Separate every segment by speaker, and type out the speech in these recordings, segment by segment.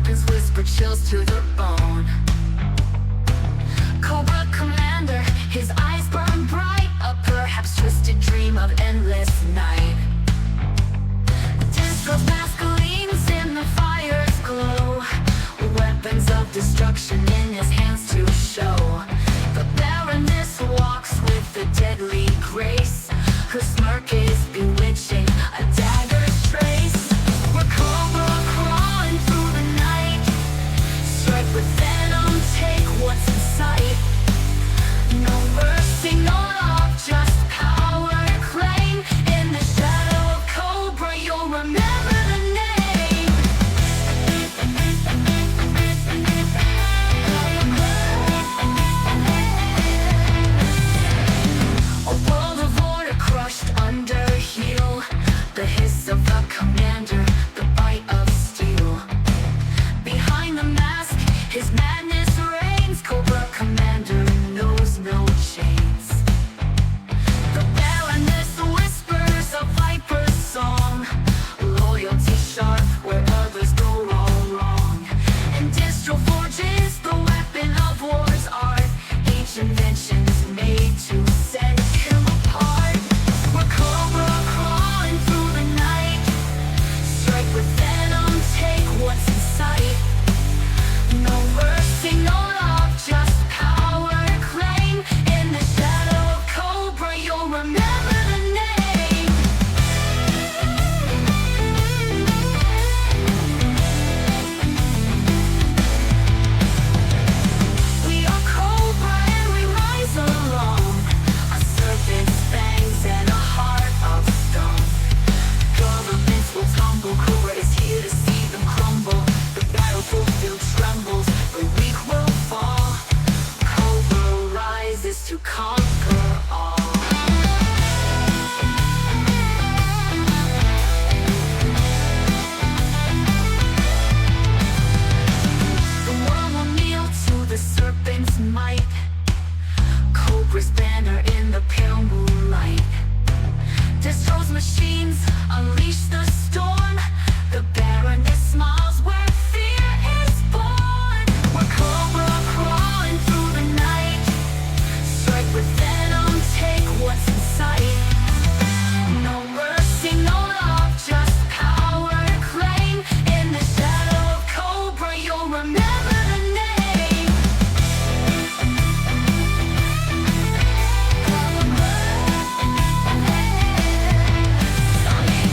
Speaker 1: weapons whisper chills to the bone. Cobra commander, his eyes burn bright, a perhaps twisted dream of endless night. Discos masculines in the fire's glow, weapons of destruction in his hands to show. The Baroness walks with a deadly grace, her smirk is bewitching, a dagger's trace. We're Cobra crawling through the night, strike with venom, take what's in sight. No mercy, no love, just power to claim. In the shadow of Cobra, you'll remember the name. A world of order crushed under heel, the hiss of the commander, the bite of steel. Behind the mask, his madness reigns. Cobra commander knows no chains. The Baroness whispers a viper's song, loyalty sharp where others go all wrong. And distro forges the weapon of war's art, each invention's made to set him apart. We're Cobra crawling through the night, strike with venom, take what's in sight. No mercy, no love, just power to claim. In the shadow of Cobra, you'll remember the name. We are Cobra and we rise alone, a serpent's fangs and a heart of stone. Governments will tumble, Cobra is here to see them crumble. The battlefield trembles, the weak will fall. Cobra rises to conquer all. The world will kneel to the serpent's might, Cobra's banner in the pale moonlight. Distro's machines unleash the storm, the Baroness smiles where fear is born. We're Cobra crawling through the night, strike with venom, take what's in sight. No mercy, no love, just power to claim. In the shadow of Cobra, you'll remember the name.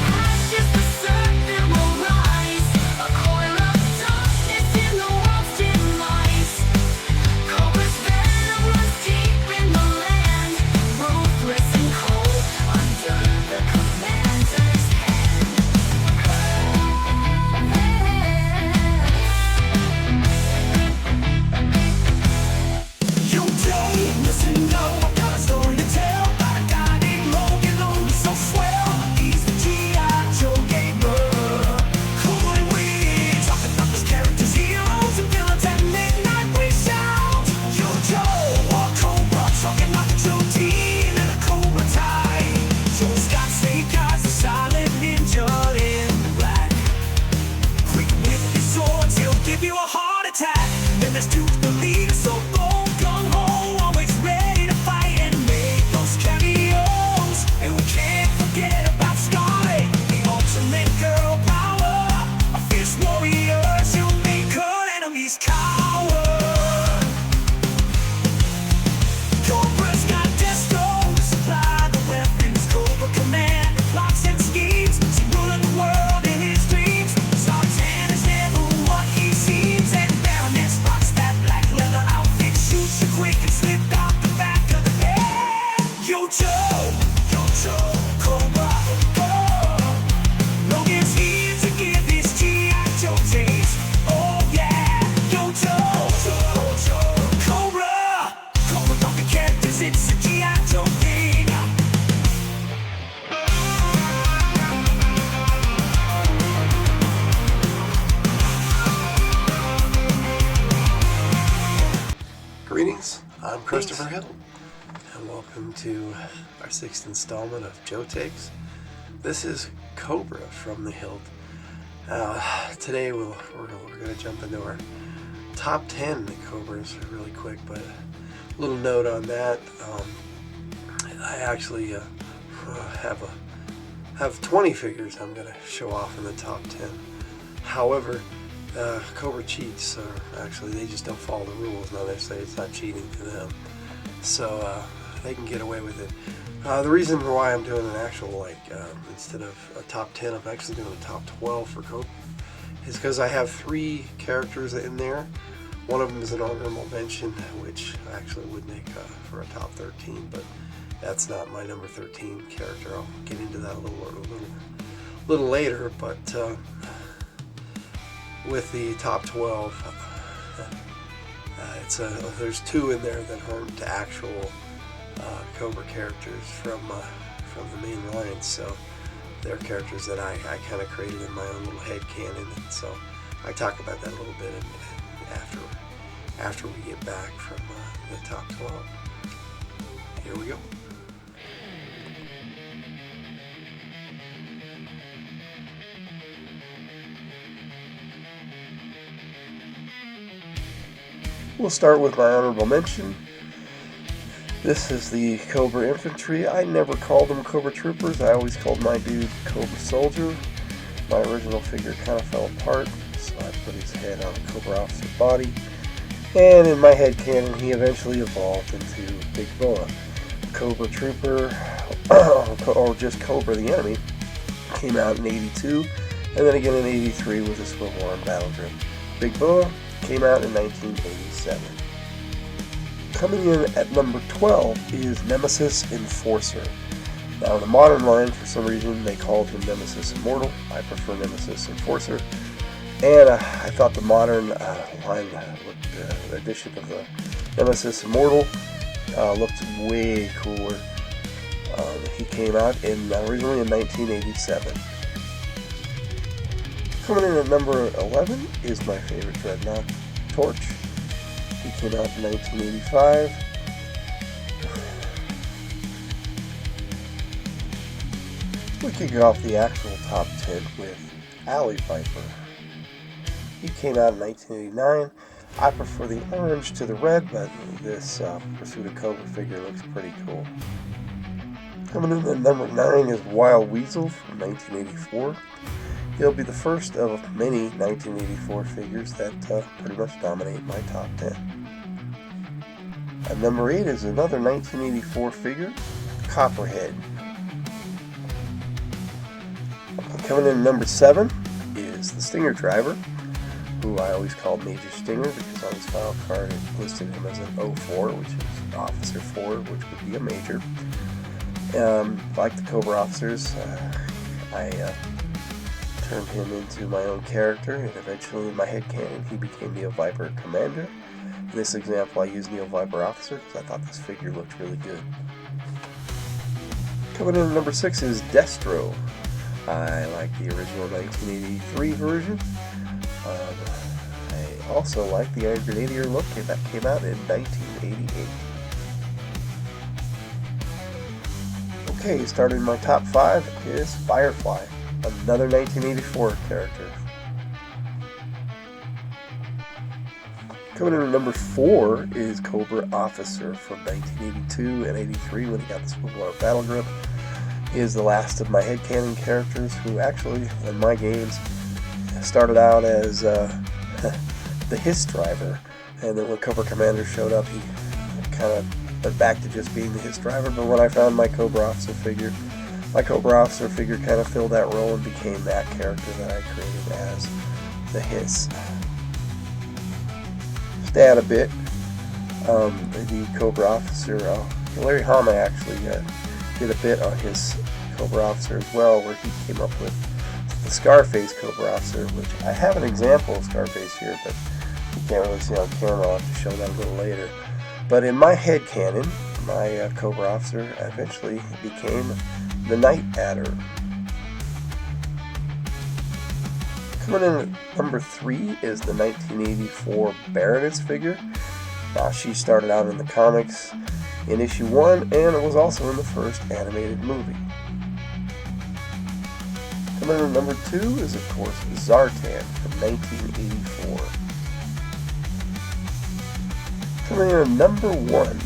Speaker 1: Ashes, the serpent will rise, a coil of darkness in the world's demise. Cobra's venom runs deep in the land, ruthless and cold under the commander's hand.
Speaker 2: Yo, Joe, listen up, I got a story to tell about a guy named Logan, oh, he's so swell. He's the G.I. Joe gamer. Cool and weird, talking about those characters, heroes and villains at midnight we shout. Yo, Joe, or Cobra, talking about the Joe team and the Cobra tie. Joe's got snake eyes, a silent ninja in black. Quick with his swords, he'll give you a heart attack. Then there's Duke, the leader, so bold, gung-ho, always ready to fight and make those cameos. And we can't forget about Scarlet, the ultimate girl power. A fierce warrior, she'll make her enemies cower. Cobra's got Destro to supply the weapons. Cobra command plots and schemes, she's ruling the world in his dreams. Zartan is never what he seems, and Baroness rocks that black leather outfit, shoots you quick and slip out the back of the head. Yo, Joe, Cobra, oh. Logan's here to give his G.I. Joe taste. Oh yeah, yo, Joe, Cobra, don't be characters, it's a G.I. Joe thing.
Speaker 3: Greetings, I'm Christopher Hill, and welcome to our 6th installment of Joe Takes. This is Cobra from the Hilt, Today we're going to jump into our top 10 Cobras really quick, but a little note on that. I actually have 20 figures I'm going to show off in the top 10. However, Cobra cheats, or actually they just don't follow the rules. Not necessarily, it's not cheating to them, so they can get away with it. The reason why I'm doing an actual, instead of a top 10, I'm actually doing a top 12 for Cobra, is because I have 3 characters in there. One of them is an honorable mention, which actually would make for a top 13, but that's not my number 13 character. I'll get into that a little later, but with the top 12, there's 2 in there that aren't actual Cobra characters from the main line, so they're characters that I kind of created in my own little head canon, and so I talk about that a little bit after we get back from the top 12. Here we go. We'll start with my honorable mention. This is the Cobra Infantry. I never called them Cobra Troopers. I always called my dude Cobra Soldier. My original figure kind of fell apart, so I put his head on a Cobra Officer body. And in my head canon, he eventually evolved into Big Boa. Cobra Trooper, or just Cobra the Enemy, came out in 82, and then again in 83 with the Swivel Arm Battle Grip. Big Boa came out in 1987. Coming in at number 12 is Nemesis Enforcer. Now in the modern line, for some reason, they called him Nemesis Immortal. I prefer Nemesis Enforcer. And I thought the modern line edition of the Nemesis Immortal looked way cooler. He came out originally in 1987. Coming in at number 11 is my favorite Dreadnought, Torch. He came out in 1985. We kick off the actual top 10 with Alley Viper. He came out in 1989. I prefer the orange to the red, but this Pursuit of Cobra figure looks pretty cool. Coming in at number 9 is Wild Weasel from 1984. He'll be the first of many 1984 figures that pretty much dominate my top 10. At number 8 is another 1984 figure, Copperhead. Coming in at number 7 is the Stinger Driver, who I always called Major Stinger because on his file card it listed him as an 04, which is Officer 4, which would be a Major. Like the Cobra officers, I turned him into my own character, and eventually in my head canon he became Neo Viper Commander. In this example I used Neo Viper Officer because I thought this figure looked really good. Coming in at number 6 is Destro. I like the original 1983 version. I also like the Iron Grenadier look that came out in 1988. Okay, starting my top 5 is Firefly, another 1984 character. Coming in at number 4 is Cobra Officer from 1982 and 83 when he got the Swivel Arm Battle Grip. He is the last of my headcanon characters who actually, in my games, started out as the Hiss Driver, and then when Cobra Commander showed up he kind of went back to just being the Hiss Driver, but when I found my Cobra Officer figure kind of filled that role and became that character that I created as the Hiss. Just to add a bit, the Cobra Officer, Larry Hama actually did a bit on his Cobra Officer as well, where he came up with the Scarface Cobra Officer, which I have an example of Scarface here, but you can't really see on camera. I'll have to show that a little later. But in my head canon, my Cobra Officer eventually became the Night Adder. Coming in at number 3 is the 1984 Baroness figure. Now, she started out in the comics in issue 1, and it was also in the first animated movie. Coming in at number 2 is, of course, Zartan from 1984. Coming in at number 1,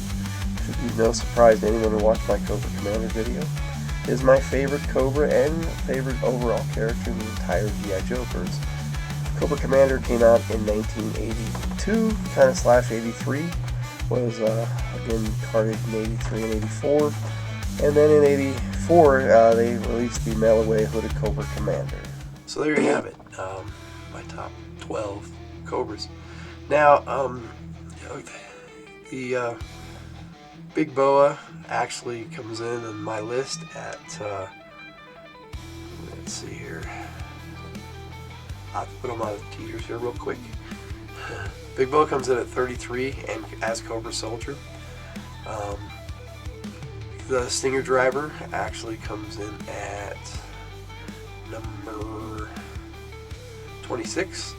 Speaker 3: should be no surprise to anyone who watched my Cobra Commander video, is my favorite Cobra and favorite overall character in the entire G.I. Joe-verse. Cobra Commander came out in 1982, kind of slash 83, was again carted in 83 and 84, and then in 84 they released the mail-away hooded Cobra Commander. So there you have it, my top 12 Cobras. Now, the Big Boa actually comes in on my list at, let's see here, I'll put them on the teeters here real quick. Big Boa comes in at 33 and as Cobra Soldier. The Stinger Driver actually comes in at number 26,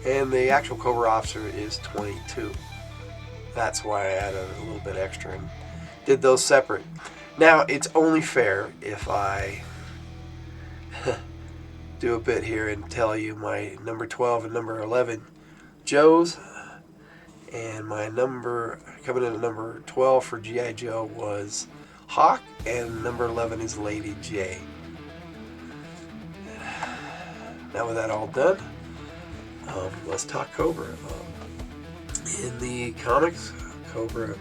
Speaker 3: and the actual Cobra Officer is 22. That's why I added a little bit extra and did those separate. Now, it's only fair if I do a bit here and tell you my number 12 and number 11 Joes, and my number coming in at number 12 for G.I. Joe was Hawk, and number 11 is Lady J. Now with that all done, let's talk Cobra. In the comics, Cobra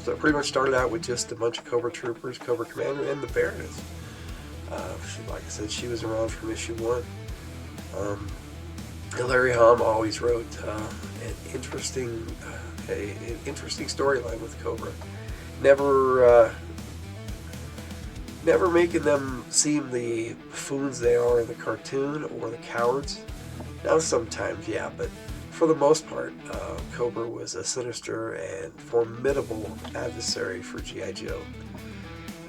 Speaker 3: pretty much started out with just a bunch of Cobra Troopers, Cobra Commander, and the Baroness. Like I said, she was around from issue 1. Larry Hama always wrote an interesting storyline with Cobra. Never making them seem the buffoons they are in the cartoon or the cowards. Now sometimes, yeah, but for the most part, Cobra was a sinister and formidable adversary for G.I. Joe.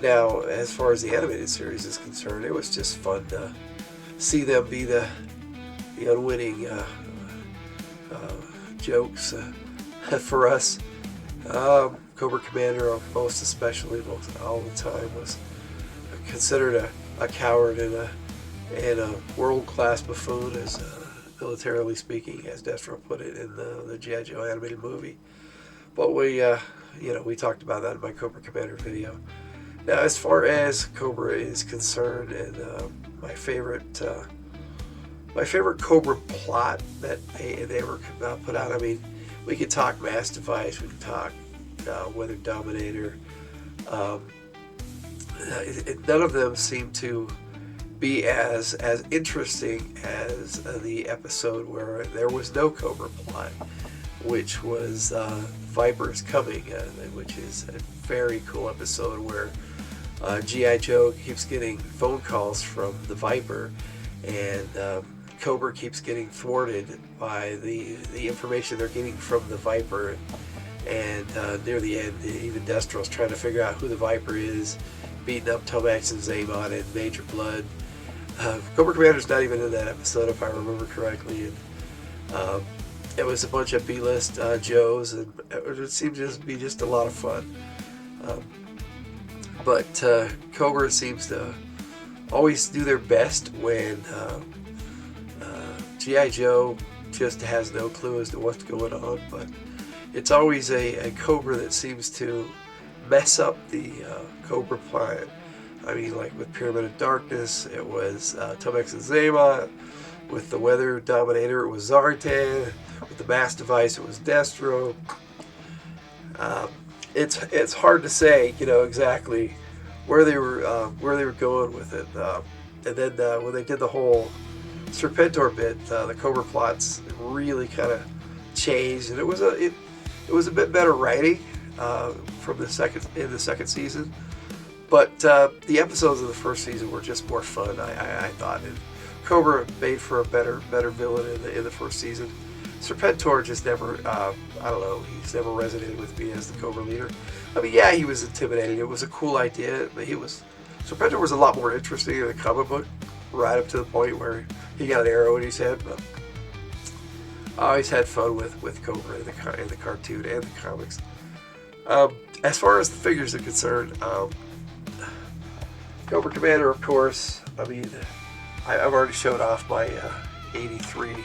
Speaker 3: Now, as far as the animated series is concerned, it was just fun to see them be the unwitting jokes for us. Cobra Commander, most especially, all the time, was considered a coward and a world-class buffoon, as militarily speaking, as Destro put it in the G.I. Joe animated movie. But we talked about that in my Cobra Commander video. Now, as far as Cobra is concerned, and my favorite Cobra plot that they ever put out, I mean, we could talk Mass Device, we could talk Weather Dominator. None of them seem to be as interesting as the episode where there was no Cobra plot, which was Viper's Coming, which is a very cool episode where G.I. Joe keeps getting phone calls from the Viper, and Cobra keeps getting thwarted by the information they're getting from the Viper, and near the end, even Destro's trying to figure out who the Viper is, beating up Tomax and Zaymon and Major Blood. Cobra Commander's not even in that episode, if I remember correctly, and it was a bunch of B-list Joes, and it seemed to be just a lot of fun. But Cobra seems to always do their best when G.I. Joe just has no clue as to what's going on, but it's always a Cobra that seems to mess up the Cobra plan. I mean, like with Pyramid of Darkness, it was Tomax and Zaymon. With the Weather Dominator, it was Zartan. With the Mass Device, it was Destro. It's hard to say, exactly where they were going with it. And then when they did the whole Serpentor bit, the Cobra plots really kind of changed, and it was a bit better writing from the second season. But the episodes of the first season were just more fun, I thought. And Cobra made for a better villain in the first season. Serpentor just never, he's never resonated with me as the Cobra leader. I mean, yeah, he was intimidating. It was a cool idea, but Serpentor was a lot more interesting in the comic book, right up to the point where he got an arrow in his head. But I always had fun with Cobra in the cartoon and the comics. As far as the figures are concerned, Cobra Commander, of course, I mean, I've already showed off my 83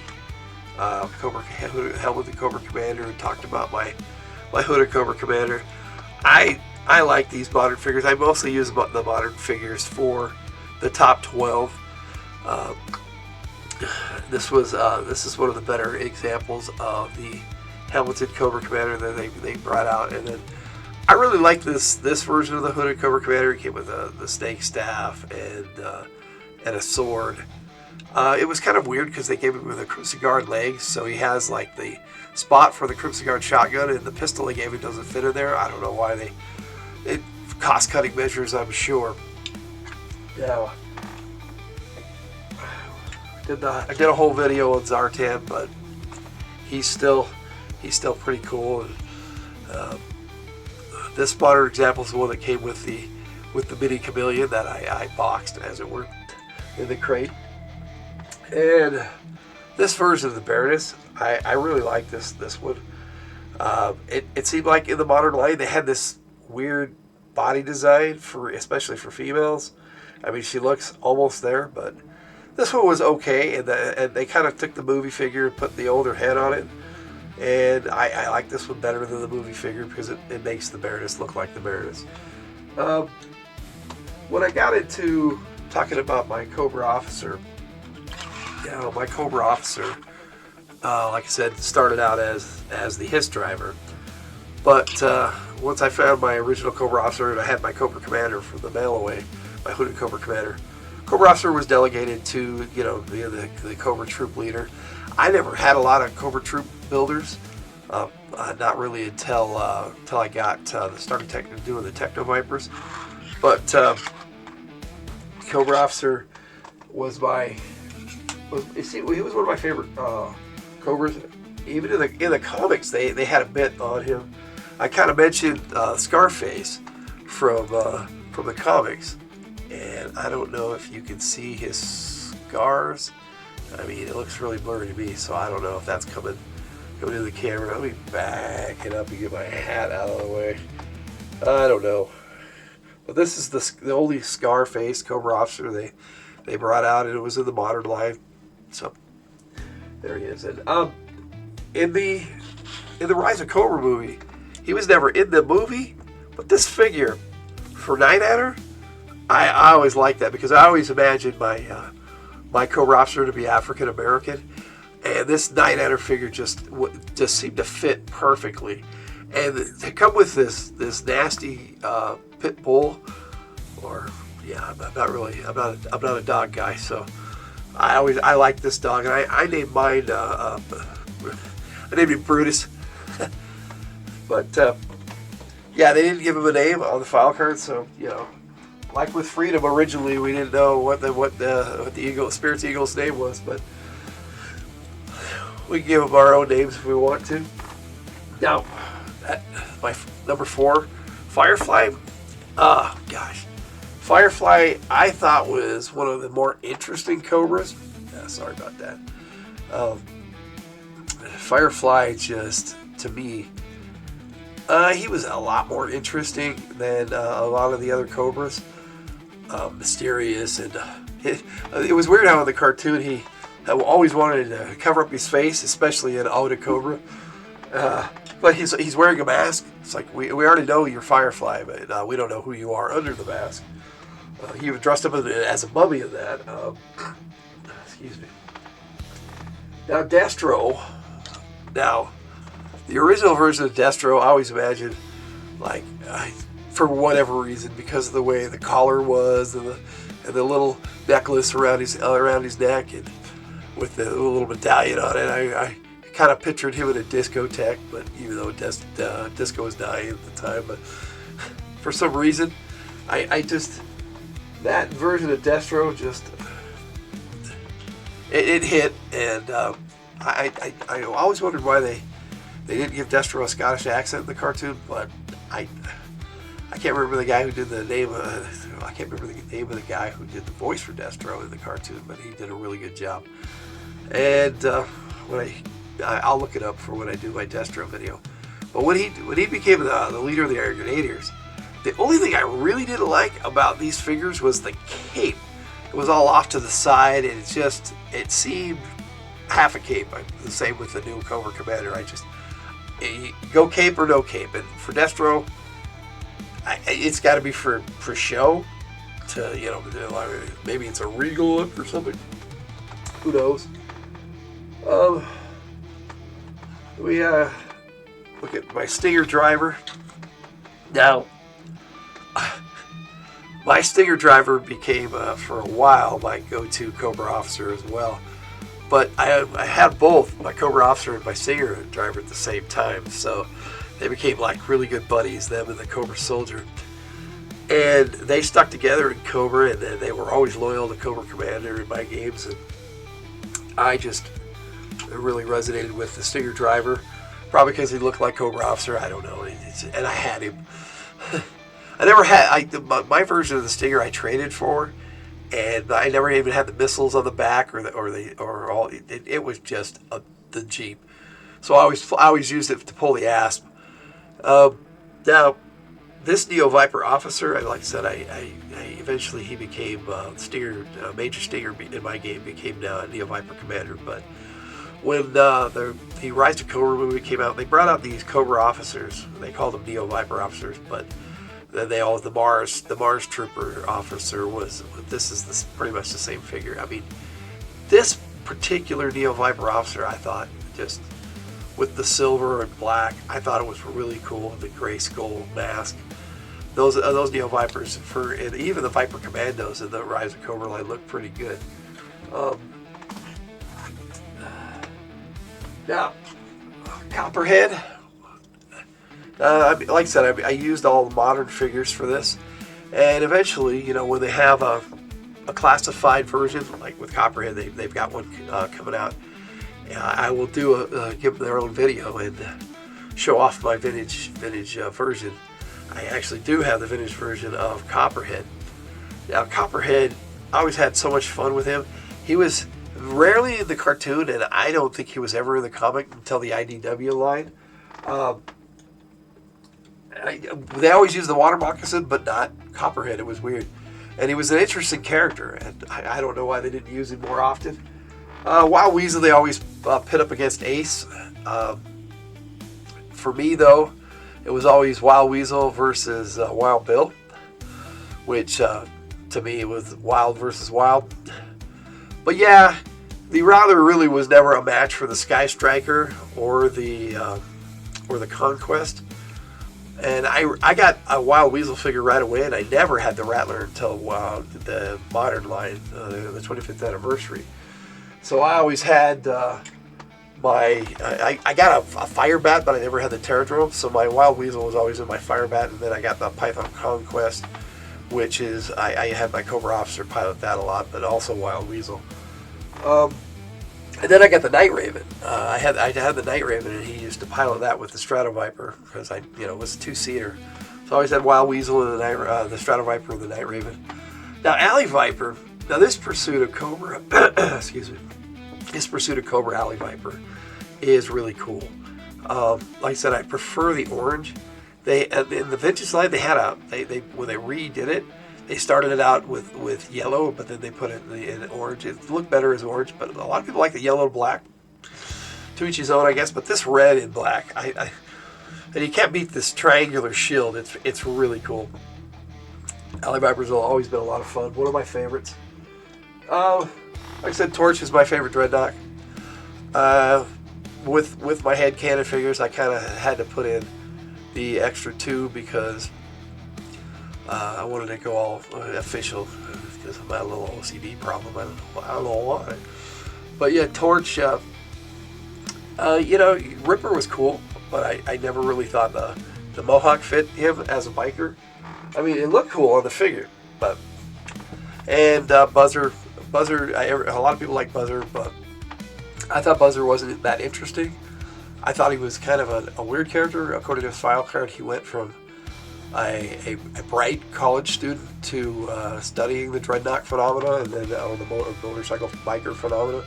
Speaker 3: Cobra helmet, the Cobra Commander, and talked about my hooded Cobra Commander. I like these modern figures. I mostly use the modern figures for the top 12. This is one of the better examples of the helmeted Cobra Commander that they brought out. And then I really like this version of the hooded Cobra Commander. It came with the snake staff and a sword. It was kind of weird because they gave him with a Crimson Guard legs, so he has like the spot for the Crimson Guard shotgun, and the pistol they gave him doesn't fit in there. I don't know why it cost-cutting measures, I'm sure. Yeah. I did a whole video on Zartan, but he's still pretty cool. And this modern example is the one that came with the mini chameleon that I boxed, as it were, in the crate. And this version of the Baroness, I really like this one. It seemed like in the modern line they had this weird body design especially for females. I mean, she looks almost there, but this one was okay, and they kind of took the movie figure and put the older head on it. And I like this one better than the movie figure because it makes the Baroness look like the Baroness. When I got into talking about my Cobra officer, my Cobra officer, like I said, started out as the Hiss driver. But once I found my original Cobra officer and I had my Cobra Commander from the mail away, my hooded Cobra Commander, Cobra officer was delegated to the Cobra troop leader. I never had a lot of Cobra troop builders, not really until I got started doing the Techno Vipers. But Cobra officer he was one of my favorite Cobras. Even in the comics, they had a bit on him. I kind of mentioned Scarface from the comics, and I don't know if you can see his scars. I mean, it looks really blurry to me, so I don't know if that's coming into the camera. Let me back it up and get my hat out of the way. I don't know, but this is the only Scarface Cobra officer they brought out, and it was in the modern line. So there he is. And in the Rise of Cobra movie, he was never in the movie, but this figure for Night Adder, I always liked that because I always imagined my Cobra officer to be African American, and this Night Adder figure just seemed to fit perfectly. And they come with this nasty pit bull, I'm not a dog guy, so I like this dog, and I named mine I named him Brutus. But they didn't give him a name on the file card, so like with Freedom originally, we didn't know what the Spirit's Eagle's name was, but we can give him our own names if we want to. Now, my number 4, Firefly. Oh gosh, Firefly I thought was one of the more interesting Cobras. Sorry about that. Firefly, just to me, he was a lot more interesting than a lot of the other Cobras. Mysterious, and it was weird how in the cartoon he always wanted to cover up his face, especially in Ode to Cobra. But he's wearing a mask. It's like we already know you're Firefly, but we don't know who you are under the mask. He was dressed up as a mummy in that. Excuse me. Now Destro. Now, the original version of Destro, I always imagined, like, for whatever reason, because of the way the collar was and the little necklace around his neck, and with the little medallion on it, I kind of pictured him in a discotheque. But even though disco was dying at the time, but for some reason, I just, that version of Destro just it hit, and I always wondered why they didn't give Destro a Scottish accent in the cartoon, but I can't remember the guy who did the name. I can't remember the name of the guy who did the voice for Destro in the cartoon, but he did a really good job. And I'll look it up for when I do my Destro video. But when he became the leader of the Air Grenadiers, the only thing I really didn't like about these figures was the cape. it was all off to the side, and it seemed half a cape. The same with the new Cobra Commander. Go cape or no cape. And for Destro, it's got to be for show. Maybe it's a regal look or something. Who knows? We look at my Stinger driver. Now, my Stinger driver became, for a while, my go-to Cobra officer as well. But I had both my Cobra officer and my Stinger driver at the same time, so they became like really good buddies, them and the Cobra soldier. And they stuck together in Cobra, and they were always loyal to Cobra Commander in my games. And I just really resonated with the Stinger driver, probably because he looked like Cobra officer. I don't know, and I had him. I never had my version of the Stinger I traded for, and I never even had the missiles on the back it was just the Jeep. So I always used it to pull the asp. Now, this Neo Viper officer, like I said, I eventually he became Stinger, Major Stinger in my game became Neo Viper Commander. But when the Rise of Cobra movie came out, they brought out these Cobra officers. They called them Neo Viper officers, but then the Mars Trooper officer this is pretty much the same figure. I mean, this particular Neo Viper officer, I thought, just with the silver and black, I thought it was really cool. The gray skull mask, those Neo Vipers and even the Viper Commandos in the Rise of Cobra line look pretty good. Now, Copperhead. Like I said, I used all the modern figures for this, and eventually, when they have a classified version, like with Copperhead, they've got one coming out. I will give them their own video and show off my vintage version. I actually do have the vintage version of Copperhead. Now, Copperhead, I always had so much fun with him. He was rarely in the cartoon, and I don't think he was ever in the comic until the IDW line. They always used the water moccasin, but not Copperhead. It was weird. And he was an interesting character, and I don't know why they didn't use him more often. Wild Weasel, they always pit up against Ace. For me, though, it was always Wild Weasel versus Wild Bill, which to me it was Wild versus Wild. But yeah, the Router really was never a match for the Sky Striker or the Conquest. And I got a Wild Weasel figure right away, and I never had the Rattler until the modern line, the 25th anniversary. So I always had I got a Fire Bat, but I never had the Terradrome. So my Wild Weasel was always in my Fire Bat, and then I got the Python Conquest, which is I had my Cobra Officer pilot that a lot, but also Wild Weasel. And then I got the Night Raven. I had the Night Raven, and he used to pilot that with the Strato Viper because it was a 2-seater. So I always had Wild Weasel and the Strato Viper and the Night Raven. Now Alley Viper. Now this pursuit of Cobra, excuse me, this pursuit of Cobra Alley Viper is really cool. Like I said, I prefer the orange. They in the vintage line they had when they redid it. They started it out with yellow, but then they put it in orange. It looked better as orange, but a lot of people like the yellow and black. To each his own, I guess. But this red and black, and you can't beat this triangular shield. It's really cool. Alley Vipers have always been a lot of fun. One of my favorites. Like I said, Torch is my favorite Dreadnought. With my head cannon figures, I kind of had to put in the extra 2 because I wanted to go all official because of my little OCD problem. I don't know why. But yeah, Torch, Ripper was cool, but I never really thought the Mohawk fit him as a biker. I mean, it looked cool on the figure, but... And Buzzer, a lot of people like Buzzer, but I thought Buzzer wasn't that interesting. I thought he was kind of a weird character. According to his file card, he went from a bright college student to studying the Dreadnought phenomena and then the motorcycle biker phenomena.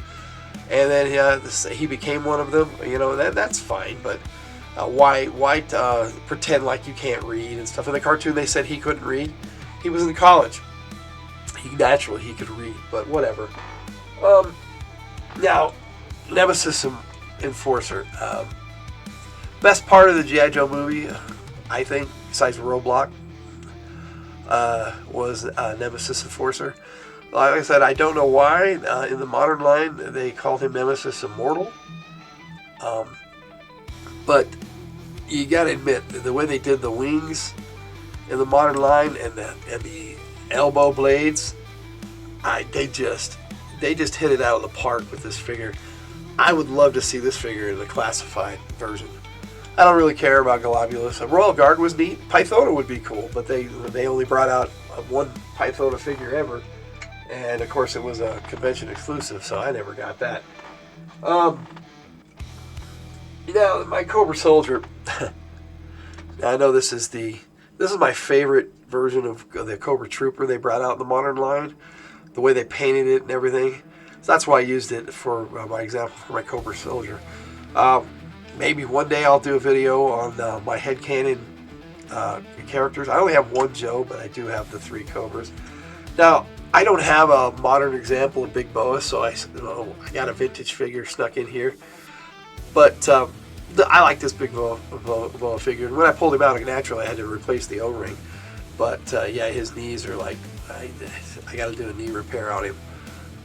Speaker 3: And then he became one of them. That's fine, but why pretend like you can't read and stuff? In the cartoon, they said he couldn't read. He was in college. he could read, but whatever. Now, Nemesis Enforcer. Best part of the G.I. Joe movie, I think, besides Roadblock, was Nemesis Enforcer. Like I said, I don't know why in the modern line they called him Nemesis Immortal. But you gotta admit, the way they did the wings in the modern line and the elbow blades, they just hit it out of the park with this figure. I would love to see this figure in the classified version. I don't really care about Globulus. A Royal Guard was neat. Pythona would be cool, but they only brought out one Pythona figure ever. And of course it was a convention exclusive, so I never got that. Now my Cobra Soldier. Now I know this is my favorite version of the Cobra Trooper they brought out in the modern line. The way they painted it and everything. So that's why I used it for my example for my Cobra Soldier. Maybe one day I'll do a video on my headcanon characters. I only have one Joe, but I do have the 3 Cobras. Now, I don't have a modern example of Big Boa, so I got a vintage figure snuck in here. But I like this Big Boa figure. And when I pulled him out, naturally I had to replace the O-ring. But yeah, his knees are like, I got to do a knee repair on him.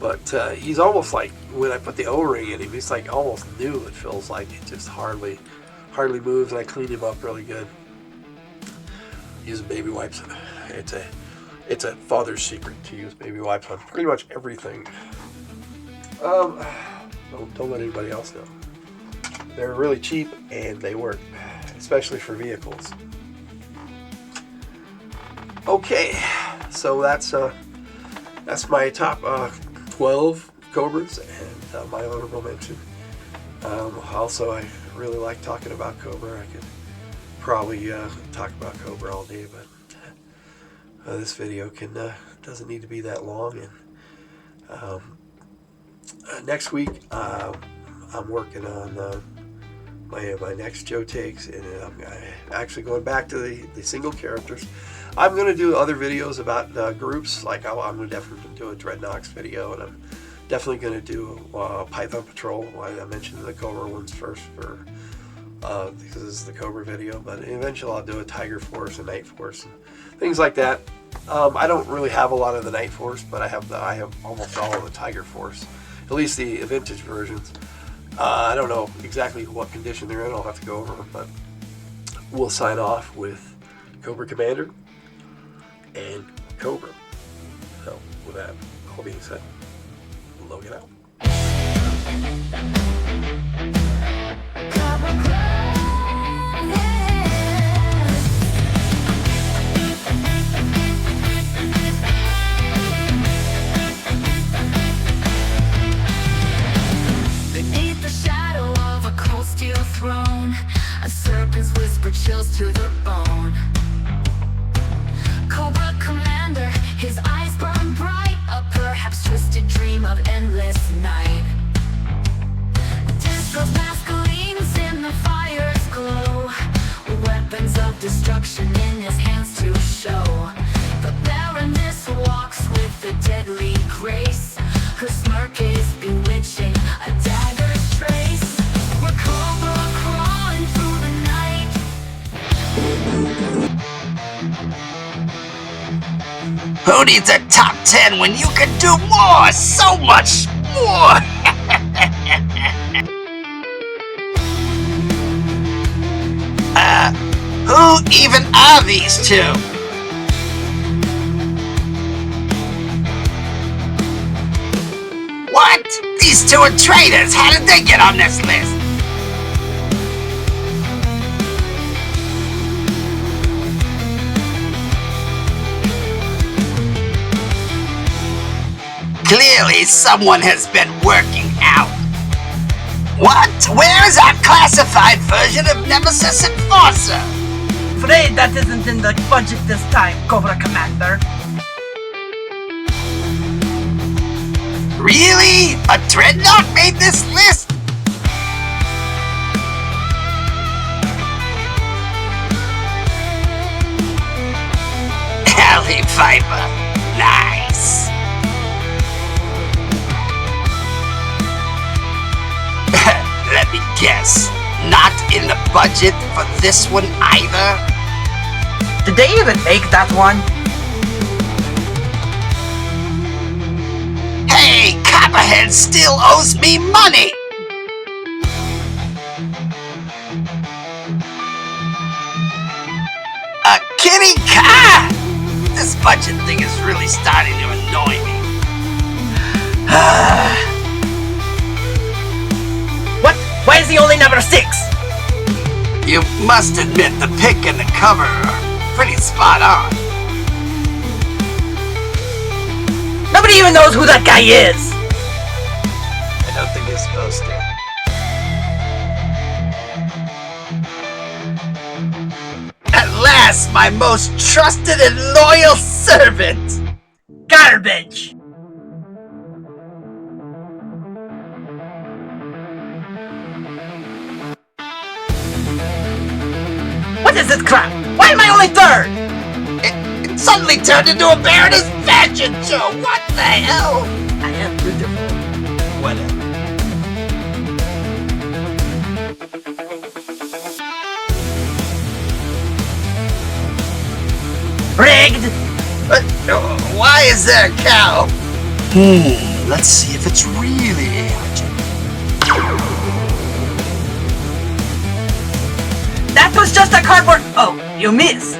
Speaker 3: But he's almost like, when I put the O-ring in him, he's like almost new. It feels like it just hardly moves. And I cleaned him up really good using baby wipes. It's a father's secret to use baby wipes on pretty much everything. Don't let anybody else know. They're really cheap and they work, especially for vehicles. Okay, so that's my top 12 Cobras and my honorable mention. Also, I really like talking about Cobra. I could probably talk about Cobra all day, but this video doesn't need to be that long. And next week, I'm working on my next Joe takes, and I'm actually going back to the single characters. I'm going to do other videos about groups, like I'm going to definitely do a Dreadnoks video, and I'm definitely going to do Python Patrol. I mentioned the Cobra ones first because this is the Cobra video, but eventually I'll do a Tiger Force, a Night Force, and things like that. I don't really have a lot of the Night Force, but I have almost all of the Tiger Force, at least the vintage versions. I don't know exactly what condition they're in. I'll have to go over them, but we'll sign off with Cobra Commander and Cobra. So with that all being said, Logan out.
Speaker 1: Beneath the shadow of a cold steel throne, a serpent's whisper chills to the bone. Cobra Commander, his eyes burn bright, a perhaps twisted dream of endless night. Disco's mask gleams in the fire's glow, weapons of destruction in his hands to show. The Baroness walks with a deadly grace, her smirk is bewitching, a dagger's trace. We're Cobra crawling through the night.
Speaker 4: Who needs a top 10 when you can do more? So much more! Who even are these two? What? These two are traitors! How did they get on this list? Clearly, someone has been working out. What? Where is our classified version of Nemesis Enforcer?
Speaker 5: Afraid that isn't in the budget this time, Cobra Commander.
Speaker 4: Really? A Dreadnought made this list? Alley Viper. Nice. guess not in the budget for this one either?
Speaker 5: Did they even make that one?
Speaker 4: Hey, Copperhead still owes me money! A kitty cat! This budget thing is really starting to annoy me.
Speaker 5: What? Why is he only number 6?
Speaker 4: You must admit the pic and the cover are pretty spot on.
Speaker 5: Nobody even knows who that guy is!
Speaker 4: I don't think you're supposed to. At last, my most trusted and loyal servant!
Speaker 5: Garbage! What is this crap? Why am I only 3rd?
Speaker 4: It suddenly turned into a Baroness fashion show! What the hell?
Speaker 5: I am beautiful.
Speaker 4: Whatever.
Speaker 5: Rigged!
Speaker 4: Why is there a cow? Let's see if it's really urgent.
Speaker 5: That was just a cardboard. Oh, you missed.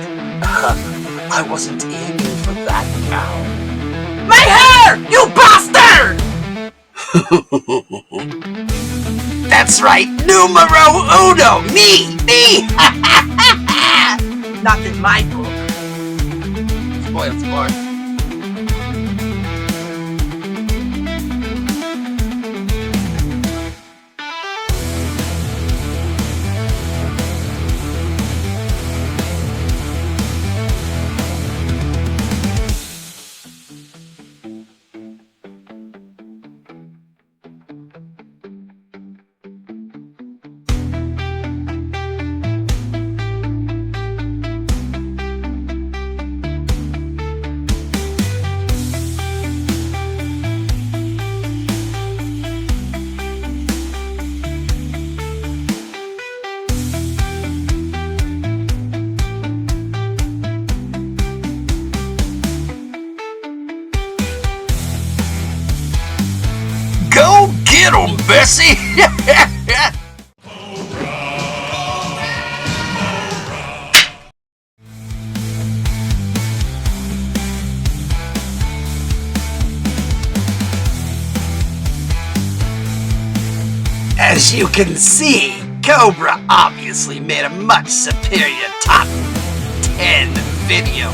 Speaker 4: I wasn't aiming for that cow.
Speaker 5: My hair! You bastard!
Speaker 4: That's right, numero uno! Me!
Speaker 5: Not in my book.
Speaker 4: Spoiled sport. Go get 'em, Bessie! As you can see, Cobra obviously made a much superior top 10 video.